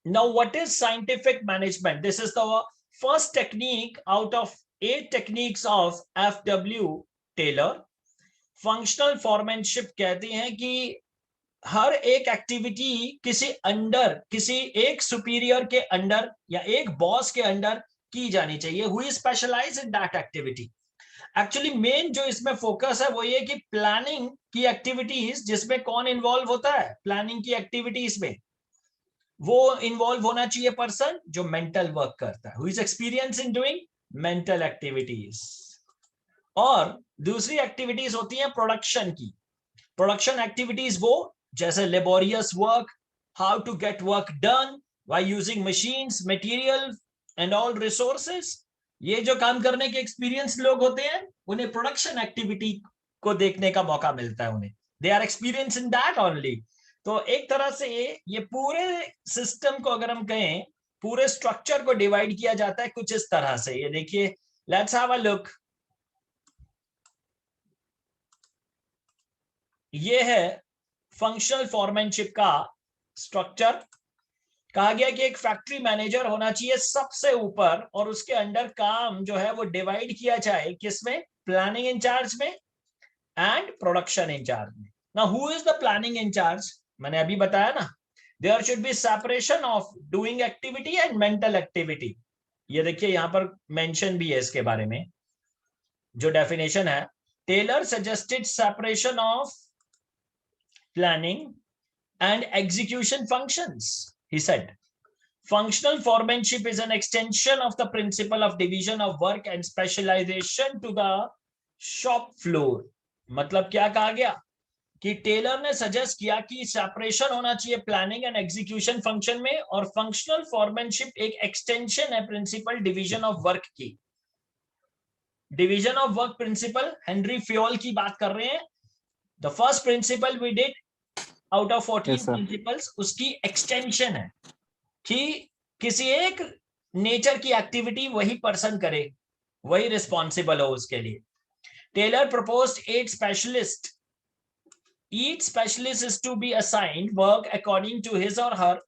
Now, what is scientific management? This is the first technique out of 8 techniques of FW Taylor. Functional foremanship कहते हैं कि हर एक activity किसी एक superior के अंडर या एक बॉस के अंडर की जानी चाहिए, who is specialise in that activity. Actually main जो इसमें फोकस है वो ये कि प्लानिंग की एक्टिविटीज, जिसमें कौन इन्वॉल्व होता है प्लानिंग की एक्टिविटीज में, वो इन्वॉल्व होना चाहिए पर्सन जो मेंटल वर्क करता है, who is experience in doing mental activities. और दूसरी एक्टिविटीज होती हैं प्रोडक्शन की. प्रोडक्शन एक्टिविटीज वो जैसे laborious work, how to get work done by using machines, material and all resources. ये जो काम करने के एक्सपीरियंस लोग होते हैं उन्हें प्रोडक्शन एक्टिविटी को देखने का मौका मिलता है, उन्हें they are experience in that only. तो एक तरह से ये पूरे सिस्टम को अगर हम कहें, पूरे स्ट्रक्चर को डिवाइड किया जाता है कुछ इस तरह से. ये देखिए, लेट्स हैव अ लुक. ये है फंक्शनल फॉर्मेनशिप का स्ट्रक्चर. कहा गया कि एक फैक्ट्री मैनेजर होना चाहिए सबसे ऊपर, और उसके अंडर काम जो है वो डिवाइड किया जाए किसमें, प्लानिंग इंचार्ज में एंड प्रोडक्शन इंचार्ज में. Now who is the planning incharge? मैंने अभी बताया ना, there should be separation of doing activity and mental activity. ये देखिए यहां पर मेंशन भी है इसके बारे में, जो डेफिनेशन है. Taylor suggested separation of planning and execution functions. He said, functional foremanship is an extension of the principle of division of work and specialization to the shop floor. मतलब क्या कहा गया कि टेलर ने सजेस्ट किया कि separation होना चाहिए प्लानिंग एंड एग्जीक्यूशन फंक्शन में, और फंक्शनल फॉर्मेनशिप एक एक्सटेंशन है प्रिंसिपल डिवीजन ऑफ वर्क की. Division of work principle Henri Fayol की बात कर रहे हैं. The first principle we did out of 14 principles, उसकी एक्सटेंशन है कि किसी एक नेचर की एक्टिविटी वही पर्सन करे, वही रिस्पॉन्सिबल हो उसके लिए. Taylor proposed 8 specialist. Each specialist is to be assigned work according to his और हर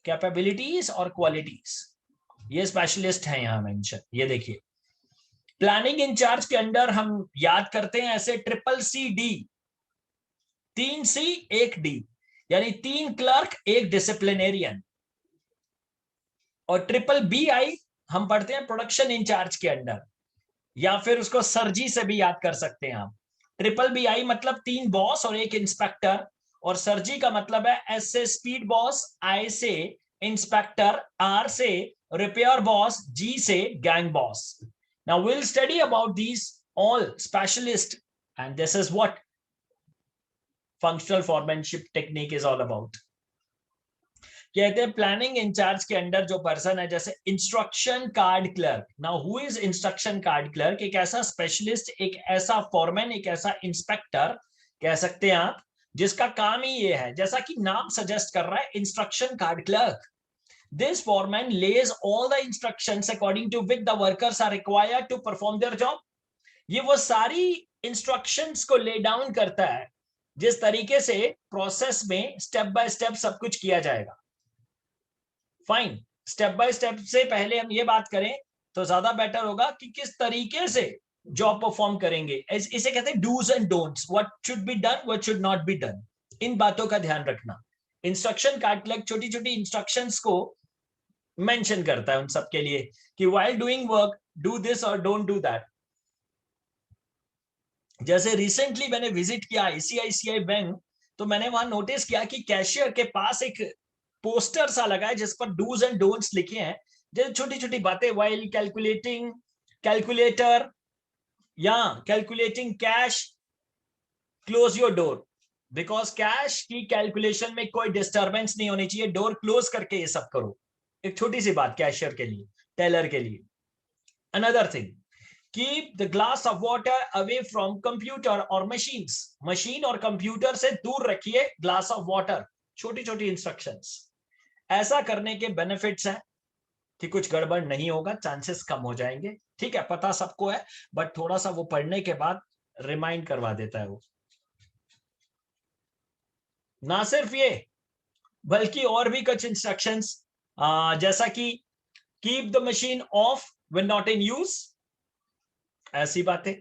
कैपेबिलिटीज और क्वालिटीज. ये स्पेशलिस्ट है यहां मेंशन. ये देखिए, प्लानिंग इंचार्ज के अंडर हम याद करते हैं ऐसे ट्रिपल सी डी, 3 सी 1 डी, यानी 3 क्लर्क 1 डिसिप्लिनेरियन. और ट्रिपल बी आई हम पढ़ते हैं प्रोडक्शन इंचार्ज के अंडर, या फिर उसको सरजी से भी याद कर सकते हैं आप. ट्रिपल बी आई मतलब 3 बॉस और 1 इंस्पेक्टर, और सरजी का मतलब है एस से स्पीड बॉस, आई से इंस्पेक्टर, आर से रिपेयर बॉस, जी से gang boss. Now will study about these all specialist, and this is what functional foremanship technique is all about. कहते हैं प्लानिंग इंचार्ज के अंडर जो पर्सन है, जैसे instruction card clerk. Now who is instruction card clerk? एक ऐसा specialist, एक ऐसा फॉरमैन, एक ऐसा इंस्पेक्टर कह सकते हैं आप, जिसका काम ही ये है, जैसा कि नाम सजेस्ट कर रहा है, instruction card clerk. This foreman lays all the instructions according to which the workers are required to perform their job. ये वो सारी इंस्ट्रक्शंस को ले डाउन करता है जिस तरीके से प्रोसेस में स्टेप बाय स्टेप सब कुछ किया जाएगा. फाइन, स्टेप बाय स्टेप से पहले हम ये बात करें तो ज्यादा बेटर होगा कि किस तरीके से जॉब परफॉर्म करेंगे. इसे कहते हैं dos and don'ts, what should be done, what should not be done. इन बातों का ध्यान रखना. इंस्ट्रक्शन कार्ड क्लर्क छोटी छोटी इंस्ट्रक्शंस को मेंशन करता है उन सब के लिए कि while doing work do this और डोंट डू दैट. जैसे रिसेंटली मैंने विजिट किया आईसीआईसीआई बैंक, तो मैंने वहां नोटिस किया कि कैशियर के पास एक पोस्टर सा लगा है जिस पर डूज एंड डोंट्स लिखे हैं. जैसे छोटी छोटी बातें, वाइल कैलकुलेटिंग कैलकुलेटर या calculating cash, close your door, because cash की कैलकुलेशन में कोई डिस्टर्बेंस नहीं होनी चाहिए, डोर क्लोज करके ये सब करो. एक छोटी सी बात कैशियर के लिए, टेलर के लिए. Another thing, keep the glass of water away from computer और मशीन्स. मशीन और कंप्यूटर से दूर रखिए ग्लास ऑफ वाटर. छोटी छोटी इंस्ट्रक्शंस. ऐसा करने के बेनिफिट्स हैं कि कुछ गड़बड़ नहीं होगा, चांसेस कम हो जाएंगे. ठीक है, पता सबको है, बट थोड़ा सा वो पढ़ने के बाद रिमाइंड करवा देता है वो. ना सिर्फ ये, बल्कि और भी कुछ इंस्ट्रक्शंस जैसा कि keep the machine of when not in use, ऐसी बातें।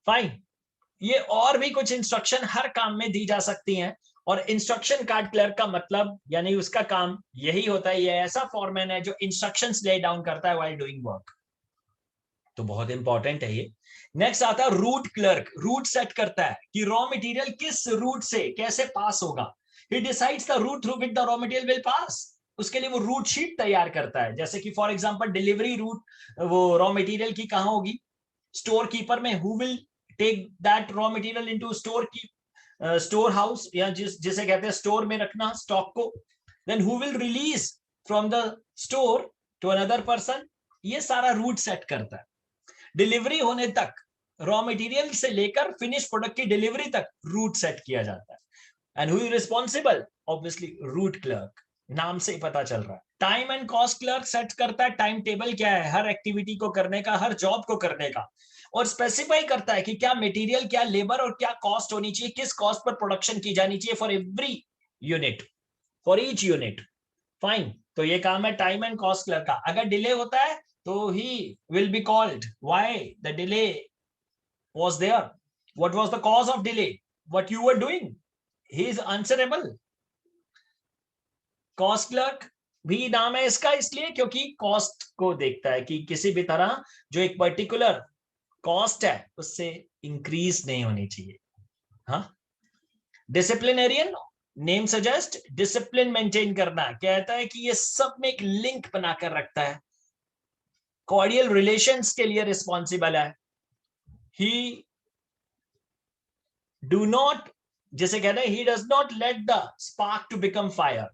फाइन। ये और भी कुछ इंस्ट्रक्शन हर काम में दी जा सकती हैं, और इंस्ट्रक्शन कार्ड क्लर्क का मतलब यानी उसका काम यही होता है, ये ऐसा फॉरमैन है जो इंस्ट्रक्शंस ले डाउन करता है व्हाइल डूइंग वर्क। तो बहुत इंपॉर्टेंट है ये। नेक्स्ट आता है रूट क्लर्क। रूट सेट करता है कि रॉ मटेरियल किस रूट से कैसे पास होगा। He decides the route through which the raw material will pass. उसके लिए वो रूट शीट तैयार करता है, जैसे कि फॉर एग्जांपल डिलीवरी रूट वो रॉ मटेरियल की कहां होगी, स्टोर कीपर में। Who will take that raw material into store की स्टोर हाउस, या जिसे कहते हैं स्टोर में रखना स्टॉक को। Then who will release from the store to another person. ये सारा रूट सेट करता है। डिलीवरी होने तक रॉ मटेरियल से लेकर फिनिश प्रोडक्ट की डिलीवरी तक रूट सेट किया जाता है। And who is responsible, obviously root clerk, नाम से ही पता चल रहा है। Time and cost clerk set करता है टाइम टेबल क्या है हर एक्टिविटी को करने का, हर जॉब को करने का, और स्पेसिफाई करता है कि क्या मटेरियल, क्या लेबर और क्या कॉस्ट होनी चाहिए, किस कॉस्ट पर प्रोडक्शन की जानी चाहिए for every unit, for each unit. Fine. तो ये काम है टाइम एंड कॉस्ट क्लर्क का। अगर डिले होता है तो he will be called why the delay was there, what was the cause of delay, what you were doing, he is answerable। Cost clerk भी नाम है इसका इसलिए क्योंकि कॉस्ट को देखता है कि किसी भी तरह जो एक पर्टिकुलर कॉस्ट है उससे इंक्रीज नहीं होनी चाहिए। हाँ। Disciplinarian, name suggest discipline maintain करना, कहता है कि ये सब में एक लिंक बनाकर रखता है, कॉर्डियल रिलेशंस के लिए रिस्पॉन्सिबल है। ही डू नॉट, जिसे कहते हैं he does not let the spark to become fire.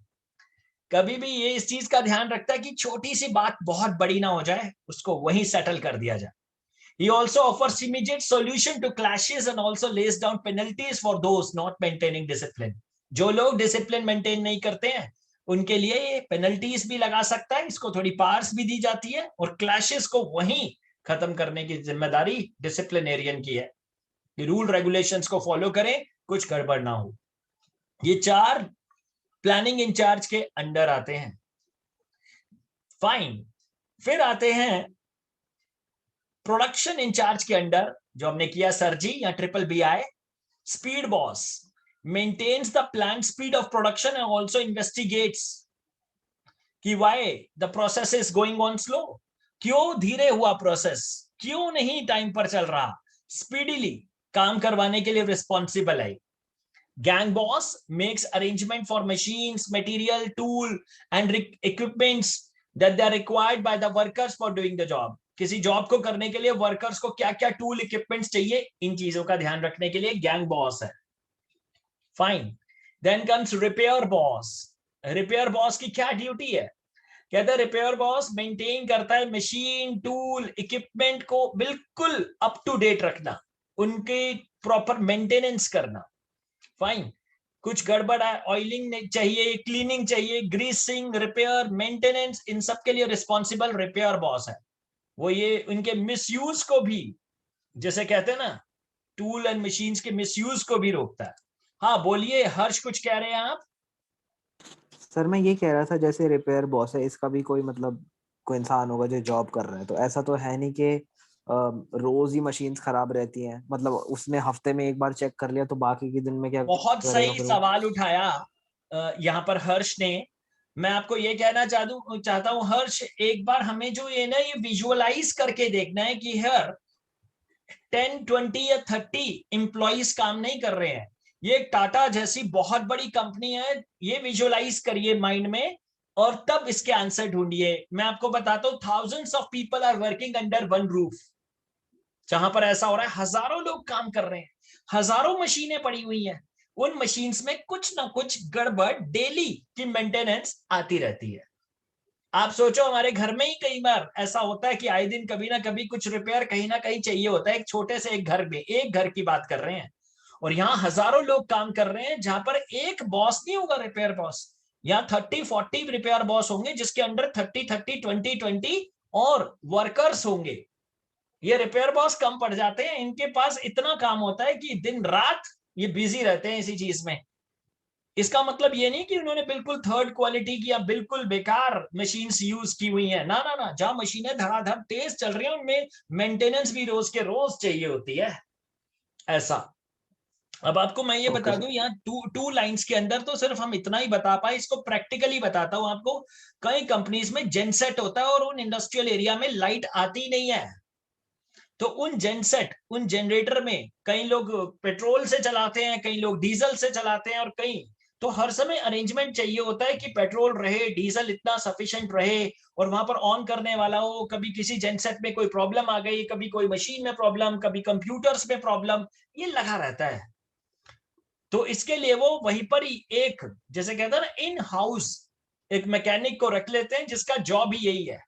कभी भी ये इस चीज का ध्यान रखता है कि छोटी सी बात बहुत बड़ी ना हो जाए, उसको वहीं सेटल कर दिया जाए। He also offers immediate solution to clashes and also lays down penalties for those not maintaining discipline। जो लोग डिसिप्लिन मेंटेन नहीं करते हैं उनके लिए ये पेनल्टीज भी लगा सकता है, इसको थोड़ी पावर्स भी दी जाती है, और क्लैशेस को वहीं खत्म करने की जिम्मेदारी डिसिप्लिनेरियन की है कि रूल रेगुलेशंस को फॉलो करें, कुछ गड़बड़ ना हो। ये चार प्लानिंग इंचार्ज के अंडर आते हैं। फाइन। फिर आते हैं प्रोडक्शन इंचार्ज के अंडर, जो हमने किया सरजी या triple B I. Speed boss maintains the plan speed of production and also investigates कि why the process is going on slow, क्यों धीरे हुआ प्रोसेस, क्यों नहीं टाइम पर चल रहा, स्पीडीली काम करवाने के लिए रिस्पॉन्सिबल है। Gang boss makes arrangement for machines, material, tool and equipments that they are required by the workers for doing the job। किसी जॉब को करने के लिए वर्कर्स को क्या क्या टूल इक्विपमेंट्स चाहिए, इन चीजों का ध्यान रखने के लिए गैंग बॉस है। Fine. Then comes repair boss. Repair boss की क्या ड्यूटी है, कहते हैं रिपेयर बॉस मेंटेन करता है मशीन, टूल, इक्विपमेंट को बिल्कुल अप टू डेट रखना, उनके प्रॉपर मेंटेनेंस करना। फाइन। कुछ गड़बड़ है, ऑयलिंग चाहिए, क्लीनिंग चाहिए, ग्रीसिंग, रिपेयर, मेंटेनेंस, इन सब के लिए रिस्पॉन्सिबल रिपेयर बॉस है। वो ये उनके मिसयूज को भी, जैसे कहते हैं ना टूल एंड मशीन्स के मिसयूज को भी रोकता है। हाँ बोलिए हर्ष, कुछ कह रहे हैं आप? सर मैं ये कह रहा था जैसे रिपेयर बॉस है, इसका भी कोई मतलब कोई इंसान होगा जो जॉब कर रहा है, तो ऐसा तो है नहीं कि रोज ही मशीन्स खराब रहती हैं, मतलब उसने हफ्ते में एक बार चेक कर लिया तो बाकी के दिन में क्या बहुत करेगा सही फिर वो। सवाल उठाया यहाँ पर हर्ष ने। मैं आपको ये कहना चाहता हूँ हर्ष, एक बार हमें जो ये ना ये विजुअलाइज करके देखना है कि हर 10, 20 या 30 एम्प्लॉइज काम नहीं कर रहे हैं। ये टाटा जैसी बहुत बड़ी कंपनी है, ये विजुअलाइज करिए माइंड में और तब इसके आंसर ढूंढिए। मैं आपको बताता हूँ thousands of people are working under one roof. जहां पर ऐसा हो रहा है हजारों लोग काम कर रहे हैं, हजारों मशीनें पड़ी हुई हैं, उन मशीन्स में कुछ ना कुछ गड़बड़ डेली की मेंटेनेंस आती रहती है। आप सोचो हमारे घर में ही कई बार ऐसा होता है कि आए दिन कभी ना कभी कुछ रिपेयर कहीं ना कहीं चाहिए होता है। एक छोटे से एक घर में, एक घर की बात कर रहे हैं, और यहाँ हजारों लोग काम कर रहे हैं, जहां पर एक बॉस नहीं होगा रिपेयर बॉस, यहाँ 30-40 रिपेयर बॉस होंगे जिसके अंडर 30-30, 20-20 और वर्कर्स होंगे। ये रिपेयर बॉस कम पड़ जाते हैं, इनके पास इतना काम होता है कि दिन रात ये बिजी रहते हैं इसी चीज में। इसका मतलब ये नहीं कि उन्होंने बिल्कुल थर्ड क्वालिटी की या बिल्कुल बेकार मशीन्स यूज की हुई हैं, ना ना ना, जहां मशीनें धड़ाधड़ तेज चल रही हैं उनमें मेंटेनेंस भी रोज के रोज चाहिए होती है, ऐसा। अब आपको मैं ये ओके बता सर। दूं, यहाँ टू लाइंस के अंदर तो सिर्फ हम इतना ही बता पाए, इसको प्रैक्टिकली बताता हूं आपको। कई कंपनीज में जेनसेट होता है और उन इंडस्ट्रियल एरिया में लाइट आती नहीं है, तो उन जेनसेट, उन जनरेटर में कई लोग पेट्रोल से चलाते हैं, कई लोग डीजल से चलाते हैं, और कई तो हर समय अरेंजमेंट चाहिए होता है कि पेट्रोल रहे, डीजल इतना सफिशिएंट रहे और वहां पर ऑन करने वाला हो। कभी किसी जेनसेट में कोई प्रॉब्लम आ गई, कभी कोई मशीन में प्रॉब्लम, कभी कंप्यूटर्स में प्रॉब्लम, ये लगा रहता है। तो इसके लिए वो वहीं पर ही एक, जैसे कहते हैं ना, इन हाउस एक मैकेनिक को रख लेते हैं जिसका जॉब ही यही है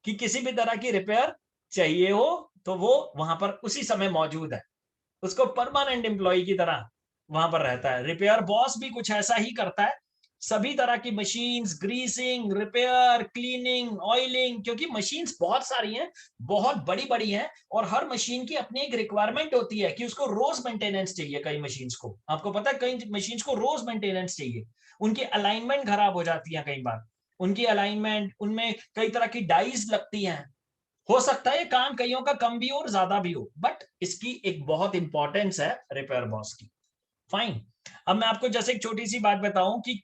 कि किसी भी तरह की रिपेयर चाहिए हो तो वो वहां पर उसी समय मौजूद है, उसको परमानेंट एम्प्लॉय की तरह वहां पर रहता है। रिपेयर बॉस भी कुछ ऐसा ही करता है, सभी तरह की machines, greasing, repair, cleaning, oiling, क्योंकि मशीन्स बहुत सारी हैं, बहुत बड़ी बड़ी हैं, और हर मशीन की अपनी एक रिक्वायरमेंट होती है कि उसको रोज मेंटेनेंस चाहिए। कई मशीन्स को, आपको पता है, कई मशीन्स को रोज मेंटेनेंस चाहिए, उनकी अलाइनमेंट खराब हो जाती है कई बार, उनकी अलाइनमेंट, उनमें कई तरह की डाइज लगती हैं। हो सकता है काम कईयों का कम भी हो और ज्यादा भी हो, बट इसकी एक बहुत इंपॉर्टेंस है रिपेयर बॉस की। फाइन। अब मैं आपको जैसे एक छोटी सी बात बताऊं कि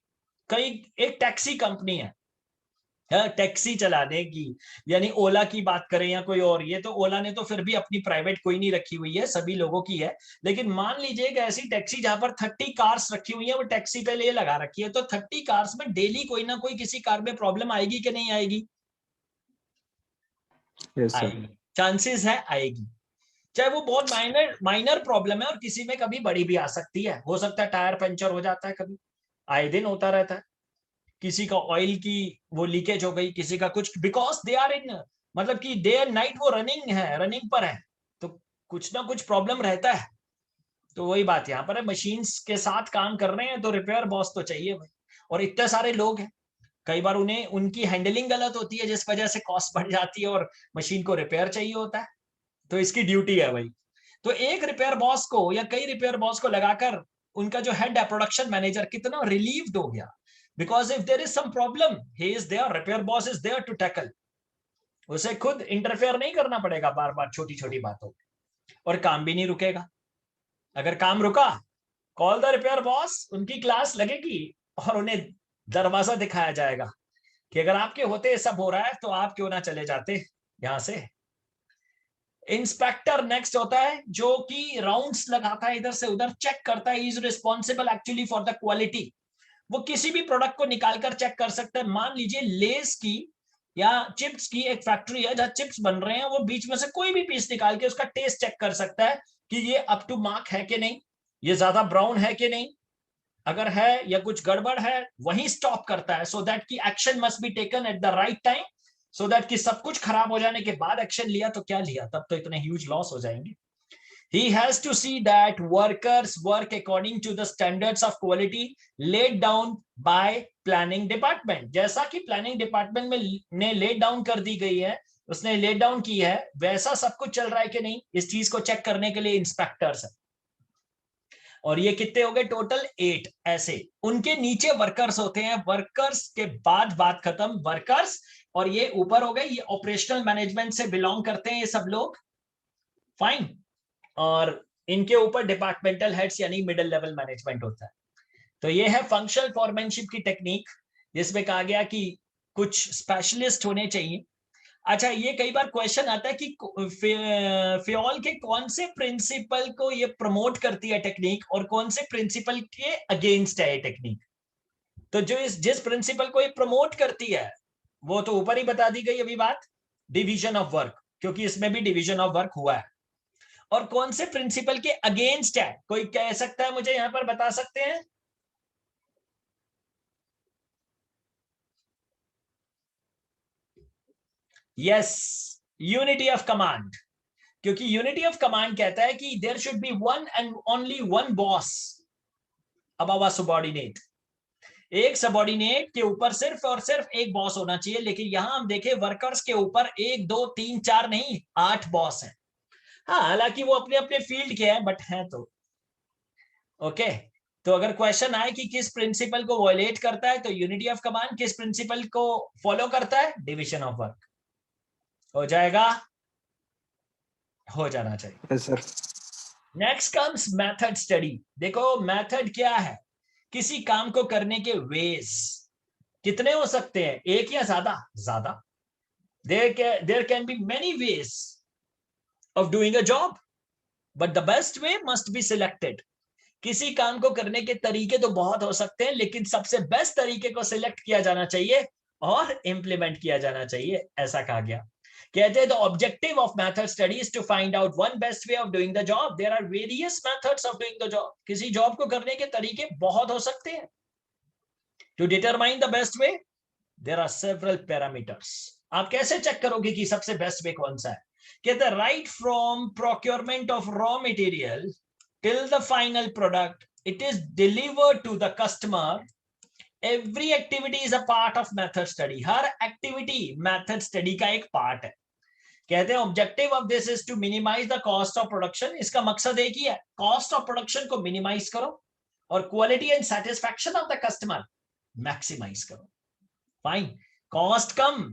कई, एक टैक्सी कंपनी है, टैक्सी चलाने की, यानी ओला की बात करें या कोई और, ये तो ओला ने तो फिर भी अपनी प्राइवेट कोई नहीं रखी हुई है, सभी लोगों की है। लेकिन मान लीजिए एक ऐसी टैक्सी जहां पर 30 कार्स रखी हुई है, वो टैक्सी पे ले लगा रखी है, तो 30 कार्स में डेली कोई ना कोई किसी कार में प्रॉब्लम आएगी कि नहीं आएगी? Yes sir. आएगी, चांसेस है आएगी। चाहे वो बहुत माइनर माइनर प्रॉब्लम है, और किसी में कभी बड़ी भी आ सकती है, हो सकता है टायर पंचर हो जाता है, कभी आए दिन होता रहता है, किसी का ऑयल की वो लीकेज हो गई, किसी का कुछ, बिकॉज दे आर इन, मतलब कि डे एंड नाइट वो रनिंग है, रनिंग पर है, तो कुछ ना कुछ प्रॉब्लम रहता है। तो वही बात यहाँ पर है, मशीन्स के साथ काम कर रहे हैं तो रिपेयर बॉस तो चाहिए भाई। और इतने सारे लोग हैं, कई बार उन्हें उनकी हैंडलिंग गलत होती है जिस वजह से कॉस्ट बढ़ जाती है और मशीन को रिपेयर चाहिए होता है, तो इसकी ड्यूटी है भाई। तो एक रिपेयर बॉस को या कई रिपेयर बॉस को लगाकर उनका जो हेड है प्रोडक्शन मैनेजर कितना रिलीव्ड हो गया, because if there is some problem he is there, repair boss is there to tackle, उसे खुद इंटरफेयर नहीं करना पड़ेगा बार बार छोटी छोटी बातों में, और काम भी नहीं रुकेगा। अगर काम रुका, कॉल द रिपेयर बॉस, उनकी क्लास लगेगी और उन्हें दरवाजा दिखाया जाएगा कि अगर आपके होते सब हो रहा है तो आप क्यों ना चले जाते यहां से। इंस्पेक्टर नेक्स्ट होता है, जो कि राउंड्स लगाता है, इधर से उधर चेक करता है, is responsible actually for the quality. वो किसी भी प्रोडक्ट को निकालकर चेक कर सकता है। मान लीजिए लेस की या चिप्स की एक फैक्ट्री है जहां चिप्स बन रहे हैं, वो बीच में से कोई भी पीस निकाल के उसका टेस्ट चेक कर सकता है कि ये अप टू मार्क है कि नहीं, ये ज्यादा ब्राउन है कि नहीं, अगर है या कुछ गड़बड़ है वहीं स्टॉप करता है, सो दैट की action must be taken at the right time, so that कि सब कुछ खराब हो जाने के बाद एक्शन लिया तो क्या लिया, तब तो इतने ह्यूज लॉस हो जाएंगे। He has to see that workers work according to the standards of quality laid down by planning department। जैसा कि प्लानिंग डिपार्टमेंट में ने लेट डाउन कर दी गई है, उसने लेट डाउन की है, वैसा सब कुछ चल रहा है कि नहीं, इस चीज को चेक करने के लिए इंस्पेक्टर्स है। और ये कितने हो गए टोटल? 8। ऐसे उनके नीचे वर्कर्स होते हैं, वर्कर्स के बाद बात खत्म, वर्कर्स। और ये ऊपर हो गए, ये ऑपरेशनल मैनेजमेंट से बिलोंग करते हैं ये सब लोग। फाइन। और इनके ऊपर डिपार्टमेंटल हेड्स यानी मिडिल लेवल मैनेजमेंट होता है। तो ये है फंक्शनल फॉरमैनशिप की टेक्निक, जिसमें कहा गया कि कुछ स्पेशलिस्ट होने चाहिए। अच्छा, ये कई बार क्वेश्चन आता है कि फियोल के कौन से प्रिंसिपल को ये प्रमोट करती है टेक्निक, और कौन से प्रिंसिपल के अगेंस्ट है ये टेक्निक। तो जो जिस प्रिंसिपल को ये प्रमोट करती है वो तो ऊपर ही बता दी गई अभी बात, डिवीजन ऑफ वर्क, क्योंकि इसमें भी डिवीजन ऑफ वर्क हुआ है। और कौन से प्रिंसिपल के अगेंस्ट है, कोई कह सकता है मुझे, यहां पर बता सकते हैं? Yes, unity of command. क्योंकि यूनिटी ऑफ कमांड कहता है कि there should be one and only one boss above a subordinate. एक सबॉर्डिनेट के ऊपर सिर्फ और सिर्फ एक बॉस होना चाहिए, लेकिन यहां हम देखें वर्कर्स के ऊपर 1 2 3 4 नहीं, 8 बॉस हैं। हाँ, हालांकि वो अपने अपने फील्ड के हैं, बट हैं तो ओके। तो अगर क्वेश्चन आए कि किस प्रिंसिपल को वायलेट करता है, तो यूनिटी ऑफ कमांड। किस प्रिंसिपल को फॉलो करता है? Division of work. हो जाएगा, हो जाना चाहिए। Sir next comes method study. देखो मेथड क्या है? किसी काम को करने के वेज कितने हो सकते हैं? एक या ज्यादा? ज्यादा। There can be many ways of doing a job, but the best way must be selected. किसी काम को करने के तरीके तो बहुत हो सकते हैं, लेकिन सबसे बेस्ट तरीके को सिलेक्ट किया जाना चाहिए और इंप्लीमेंट किया जाना चाहिए, ऐसा कहा गया। कहते हैं the objective of method study is to find out one best way of doing the job. There are various methods of doing the job. किसी जॉब को करने के तरीके बहुत हो सकते हैं। To determine the best way there are several parameters. आप कैसे चेक करोगे कि सबसे बेस्ट वे कौन सा है? कहते हैं right from procurement of raw material till the final product it is delivered to the customer, every activity is a part of method study। हर activity method study का एक part है। कहते हैं objective of this is to minimise the cost of production. इसका मकसद एक ही है, कॉस्ट ऑफ प्रोडक्शन को मिनिमाइज करो और quality and satisfaction of the customer maximise करो। फाइन, कॉस्ट कम,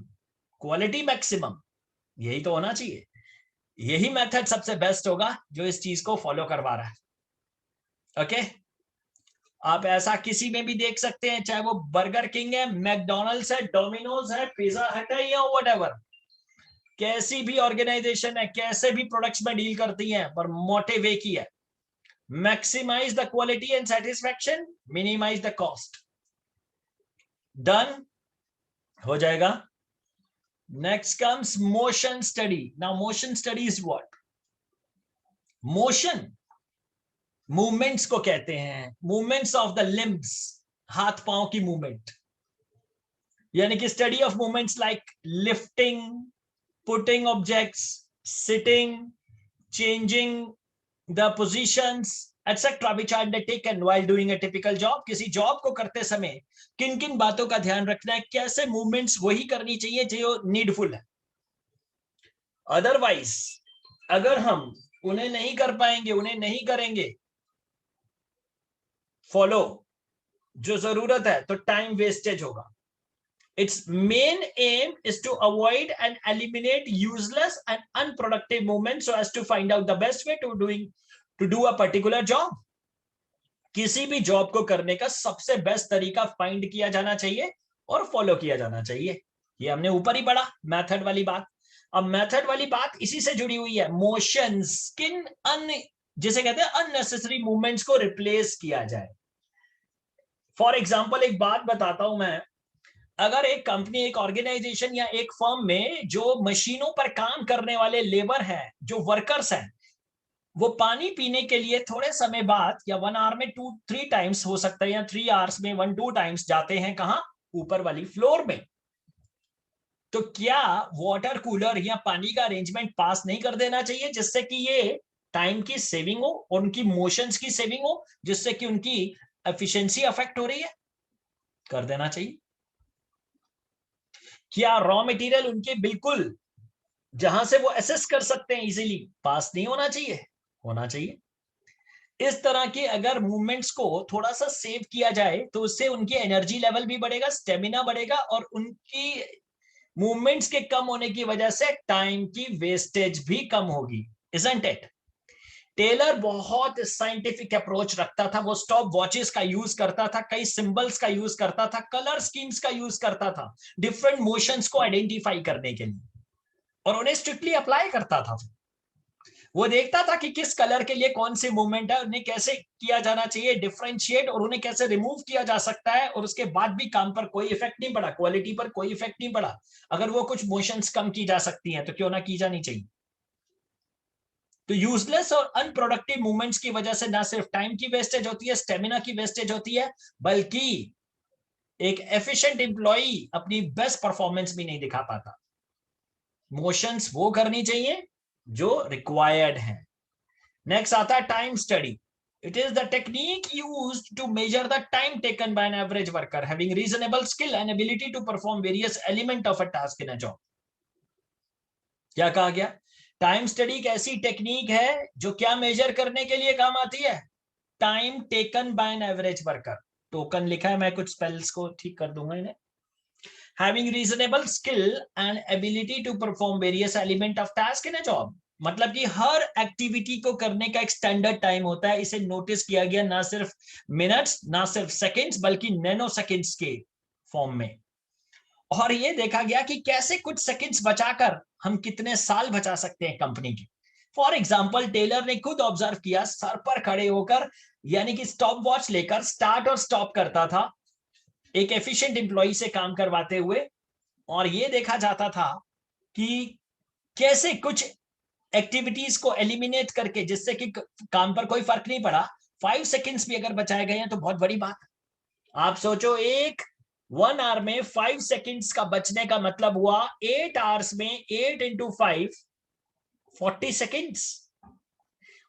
क्वालिटी मैक्सिमम, यही तो होना चाहिए। यही मेथड सबसे बेस्ट होगा जो इस चीज को फॉलो करवा रहा है। ओके आप ऐसा किसी में भी देख सकते हैं, चाहे वो बर्गर किंग है, मैकडोनल्ड्स है, डोमिनोज है, पिज्जा हट है या व्हाटएवर, कैसी भी ऑर्गेनाइजेशन है, कैसे भी प्रोडक्ट्स में डील करती है, पर मोटिव एक ही है, maximise the quality and satisfaction, minimise the cost. Done, हो जाएगा। Next comes motion study. Now motion study is what? Motion movements को कहते हैं, मूवमेंट्स ऑफ द लिम्स, हाथ पांव की मूवमेंट, यानी कि study of movements like lifting, putting objects, sitting, changing the positions etcetera which are undertaken while doing a typical job. किसी job को करते समय किन किन बातों का ध्यान रखना है, कैसे मूवमेंट्स वही करनी चाहिए जो नीडफुल है। अदरवाइज अगर हम उन्हें नहीं कर पाएंगे, उन्हें नहीं करेंगे फॉलो जो जरूरत है, तो टाइम वेस्टेज होगा। Its main aim is to avoid and eliminate useless and unproductive movements so as to find out the best way to do a particular job। किसी भी जॉब को करने का सबसे बेस्ट तरीका फाइंड किया जाना चाहिए और फॉलो किया जाना चाहिए। ये हमने ऊपर ही पढ़ा मेथड वाली बात। अब मेथड वाली बात इसी से जुड़ी हुई है, मोशंस, किन जिसे कहते हैं अननेसेसरी मूवमेंट्स को रिप्लेस किया जाए। फॉर एग्जाम्पल एक बात बताता हूं मैं, अगर एक कंपनी, एक ऑर्गेनाइजेशन या एक फर्म में जो मशीनों पर काम करने वाले लेबर हैं, जो वर्कर्स हैं, वो पानी पीने के लिए थोड़े समय बाद या 1 आवर में 2-3 टाइम्स हो सकता है, या 3 आवर्स में 1-2 टाइम्स जाते हैं, कहां? ऊपर वाली फ्लोर में। तो क्या वाटर कूलर या पानी का अरेंजमेंट पास नहीं कर देना चाहिए, जिससे कि ये टाइम की सेविंग हो, उनकी मोशंस की सेविंग हो, जिससे कि उनकी एफिशिएंसी अफेक्ट हो रही है? कर देना चाहिए। क्या रॉ मटेरियल उनके बिल्कुल जहां से वो असेस कर सकते हैं इजीली, पास नहीं होना चाहिए? होना चाहिए। इस तरह के अगर मूवमेंट्स को थोड़ा सा सेव किया जाए तो उससे उनकी एनर्जी लेवल भी बढ़ेगा, स्टेमिना बढ़ेगा, और उनकी मूवमेंट्स के कम होने की वजह से टाइम की वेस्टेज भी कम होगी। Isn't it? टेलर बहुत साइंटिफिक अप्रोच रखता था, वो स्टॉप वॉचेस का यूज करता था, कई सिंबल्स का यूज करता था, कलर स्कीम्स का यूज करता था डिफरेंट मोशंस को आइडेंटिफाई करने के लिए, और उन्हें स्ट्रिक्टली अप्लाई करता था। वो देखता था कि किस कलर के लिए कौन सी मूवमेंट है, उन्हें कैसे किया जाना चाहिए डिफरेंशिएट, और उन्हें कैसे रिमूव किया जा सकता है, और उसके बाद भी काम पर कोई इफेक्ट नहीं पड़ा, क्वालिटी पर कोई इफेक्ट नहीं पड़ा। अगर वो कुछ मोशंस कम की जा सकती हैं तो क्यों ना की जानी चाहिए। तो यूजलेस और अनप्रोडक्टिव मूवमेंट्स की वजह से ना सिर्फ टाइम की वेस्टेज होती है, स्टेमिना की वेस्टेज होती है, बल्कि एक एफिशिएंट एम्प्लॉई अपनी बेस्ट परफॉर्मेंस भी नहीं दिखा पाता। मोशंस वो करनी चाहिए जो रिक्वायर्ड है। नेक्स्ट आता है time study. It is the technique used to measure the time taken by an average worker having reasonable skill and ability to perform various element of a task in a job। क्या कहा गया? Time study एक ऐसी technique है जो क्या major करने के लिए काम आती है? Time taken by an average worker, token लिखा है, मैं कुछ स्पेल्स को ठीक कर दूंगा इन्हें, having reasonable skill and ability to perform various element of task in a job, मतलब कि हर एक्टिविटी को करने का एक स्टैंडर्ड टाइम होता है, इसे नोटिस किया गया ना सिर्फ मिनट्स ना सिर्फ सेकंड्स बल्कि नैनो सेकंड्स के फॉर्म में, और ये देखा गया कि कैसे कुछ सेकंड्स बचाकर हम कितने साल बचा सकते हैं कंपनी के। फॉर एग्जाम्पल टेलर ने खुद ऑब्जर्व किया, सर पर खड़े होकर यानी कि स्टॉप वॉच लेकर स्टार्ट और स्टॉप करता था एक एफिशिएंट एम्प्लॉय से काम करवाते हुए, और ये देखा जाता था कि कैसे कुछ एक्टिविटीज को एलिमिनेट करके जिससे कि काम पर कोई फर्क नहीं पड़ा, 5 सेकंड्स भी अगर बचाए गए हैं तो बहुत बड़ी बात। आप सोचो, एक 1 आवर में 5 सेकंड्स का बचने का मतलब हुआ 8 आवर्स में 8 इंटू 5 40 सेकंड्स,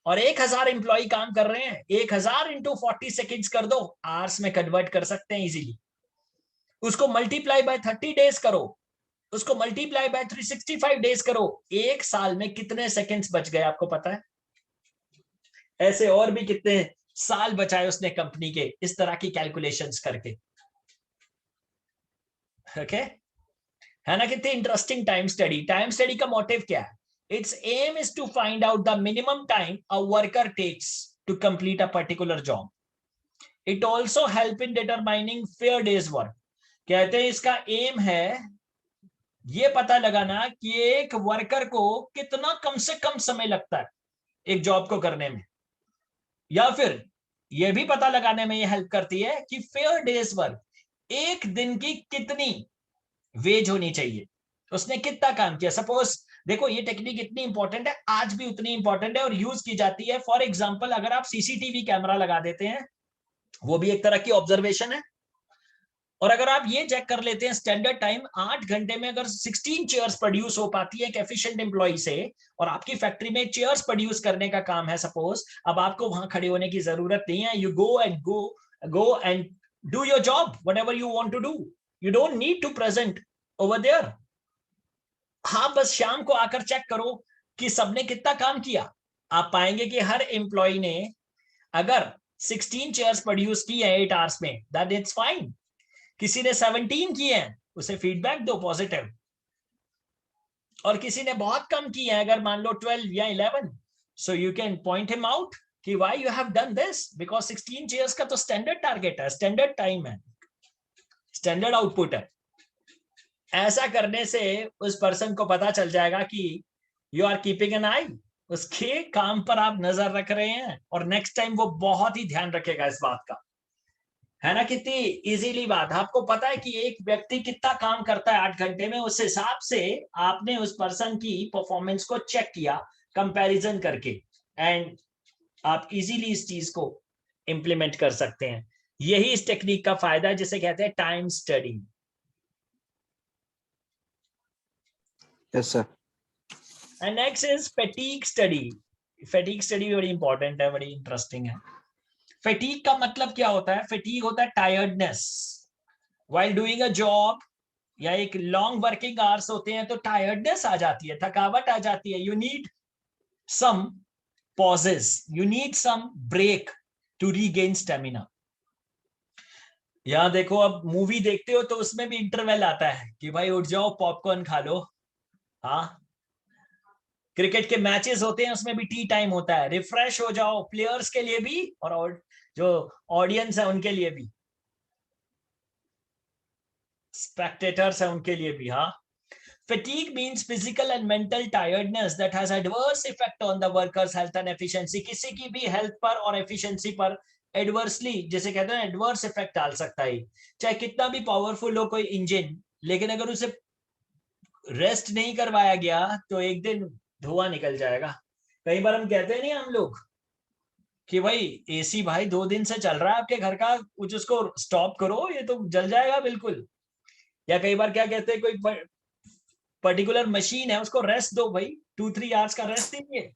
और 1000 एम्प्लॉय काम कर रहे हैं, 1000 इंटू 40 सेकंड्स कर दो, आवर्स में कन्वर्ट कर सकते हैं इजीली। उसको मल्टीप्लाई बाय 30 डेज करो, उसको मल्टीप्लाई बाय 365 डेज करो, एक साल में कितने सेकंड्स बच गए आपको पता है? ऐसे और भी कितने साल बचाए उसने कंपनी के, इस तरह की कैलकुलेशंस करके। ओके है ना, कितनी interesting time study. Time study का मोटिव क्या है? Its aim is to find out the minimum time a worker takes to complete a particular job. It also help in determining fair day's work. कहते हैं इसका M है ये पता लगाना कि एक वर्कर को कितना कम से कम समय लगता है एक जॉब को करने में, या फिर यह भी पता लगाने में ये हेल्प करती है कि फेयर डेज वर्क, एक दिन की कितनी वेज होनी चाहिए, उसने कितना काम किया। सपोज देखो ये टेक्निक इतनी इंपॉर्टेंट है, आज भी उतनी इंपॉर्टेंट है और यूज की जाती है। फॉर एग्जांपल अगर आप सीसीटीवी कैमरा लगा देते हैं, वो भी एक तरह की ऑब्जर्वेशन है, और अगर आप ये चेक कर लेते हैं स्टैंडर्ड टाइम 8 घंटे में अगर 16 चेयर्स प्रोड्यूस हो पाती है एक एफिशिएंट एम्प्लॉय से, और आपकी फैक्ट्री में चेयर्स प्रोड्यूस करने का काम है सपोज, अब आपको वहां खड़े होने की जरूरत नहीं है, you go and do your job whatever you want to do, you don't need to present over there. हाँ बस शाम को आकर चेक करो कि सबने कितना काम किया, आप पाएंगे कि हर एम्प्लॉय ने अगर 16 चेयर्स प्रोड्यूस की है 8 आवर्स में, दैट इट्स फाइन। किसी ने 17 किए हैं, उसे फीडबैक दो पॉजिटिव, और किसी ने बहुत कम किए हैं, अगर मान लो 12 या 11, so you can point him out कि why you have done this, because 16 chairs का तो स्टैंडर्ड टारगेट है, स्टैंडर्ड टाइम है, स्टैंडर्ड आउटपुट है। ऐसा करने से उस पर्सन को पता चल जाएगा कि यू आर कीपिंग एन आई, उसके काम पर आप नजर रख रहे हैं, और नेक्स्ट टाइम वो बहुत ही ध्यान रखेगा इस बात का, है ना। कितनी इजीली बात, आपको पता है कि एक व्यक्ति कितना काम करता है 8 घंटे में, उस हिसाब से आपने उस पर्सन की परफॉर्मेंस को चेक किया कंपैरिजन करके, एंड आप इजीली इस चीज को इंप्लीमेंट कर सकते हैं। यही इस टेक्निक का फायदा है जिसे कहते हैं time study. Yes sir. And next is fatigue study. Fatigue study बड़ी इंपॉर्टेंट है, बड़ी इंटरेस्टिंग है। फैटीग का मतलब क्या होता है? फैटीग होता है tiredness while doing a job, या एक लॉन्ग वर्किंग आवर्स होते हैं तो टायर्डनेस आ जाती है, थकावट आ जाती है। You need some pauses, you need some break to regain stamina. यहां देखो, अब मूवी देखते हो तो उसमें भी इंटरवल आता है कि भाई उठ जाओ पॉपकॉर्न खा लो। हाँ, क्रिकेट के मैचेस होते हैं उसमें भी टी टाइम होता है, रिफ्रेश हो जाओ, प्लेयर्स के लिए भी और जो ऑडियंस है उनके लिए भी, स्पेक्टेटर्स है उनके लिए भी। हाँ, fatigue means physical and mental tiredness that has adverse effect on the worker's health and efficiency। किसी की भी हेल्थ पर और एफिशिएंसी पर एडवर्सली, जैसे कहते हैं एडवर्स इफेक्ट डाल सकता है। चाहे कितना भी पावरफुल हो कोई इंजन, लेकिन अगर उसे रेस्ट नहीं करवाया गया तो एक दिन धुआं निकल जाएगा। कई बार हम कहते हैं नहीं हम लोग कि भाई एसी भाई 2 दिन से चल रहा है आपके घर का, कुछ उसको स्टॉप करो, ये तो जल जाएगा बिल्कुल। या कई बार क्या कहते हैं, कोई पर्टिकुलर मशीन है उसको रेस्ट दो भाई, 2-3 आवर्स का रेस्ट दीजिए।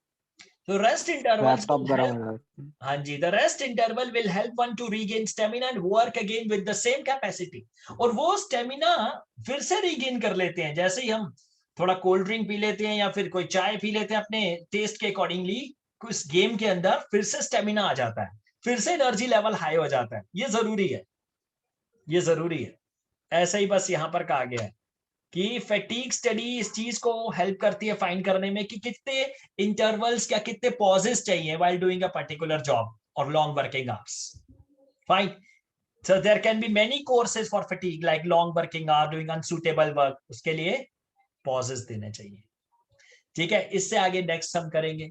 तो रेस्ट इंटरवल्स लैपटॉप गरम हो। हाँ जी, the rest interval will help one to regain stamina and work again with the same capacity. और वो स्टेमिना फिर से रीगेन कर लेते हैं, जैसे ही हम थोड़ा कोल्ड ड्रिंक पी लेते हैं या फिर कोई चाय पी लेते हैं अपने टेस्ट के अकॉर्डिंगली, कुछ गेम के अंदर फिर से स्टेमिना आ जाता है। फिर से एनर्जी लेवल हाई हो जाता है। ये जरूरी है, ये जरूरी है। ऐसा ही बस यहाँ पर कहा गया है कि फैटीग स्टडी इस चीज को हेल्प करती है फाइंड करने में कि कितने इंटरवल्स या कितने पॉजेस चाहिए while doing a particular job और long working hours. Fine. So there can be many courses for fatigue like long working hour, doing unsuitable work, उसके लिए pauses देने चाहिए। ठीक है, इससे आगे नेक्स्ट हम करेंगे।